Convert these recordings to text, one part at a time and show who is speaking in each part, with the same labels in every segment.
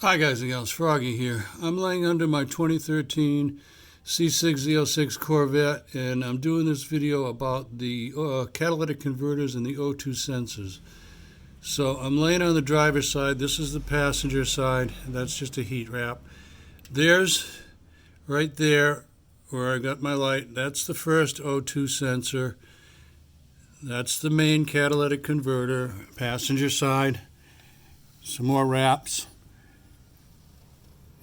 Speaker 1: Hi guys and gals, Froggy here. I'm laying under my 2013 Z06 Corvette, and I'm doing this video about the catalytic converters and the O2 sensors. So I'm laying on the driver's side. This is the passenger side. That's just a heat wrap. There's right there where I got my light. That's the first O2 sensor. That's the main catalytic converter. Passenger side. Some more wraps.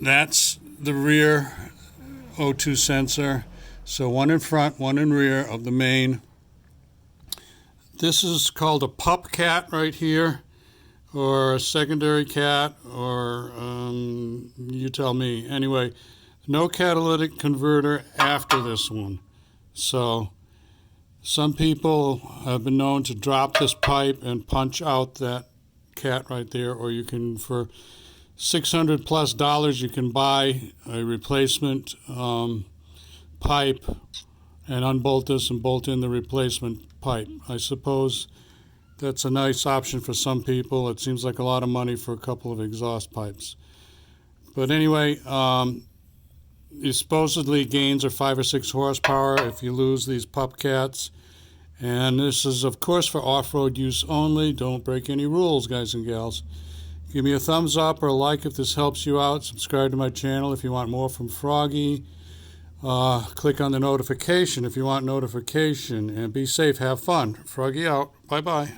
Speaker 1: That's the rear O2 sensor. So one in front, one in rear of the main. This is called a pup cat right here, or a secondary cat, or you tell me. Anyway, no catalytic converter after this one. So some people have been known to drop this pipe and punch out that cat right there, or you can, for $600+ you can buy a replacement pipe and unbolt this and bolt in the replacement pipe. I suppose that's a nice option for some people. It seems like a lot of money for a couple of exhaust pipes. But anyway, it supposedly gains are 5 or 6 horsepower if you lose these pup cats. And this is, of course, for off-road use only. Don't break any rules, guys and gals. Give me a thumbs up or a like if this helps you out. Subscribe to my channel if you want more from Froggy. Click on the notification if you want notification. And be safe. Have fun. Froggy out. Bye-bye.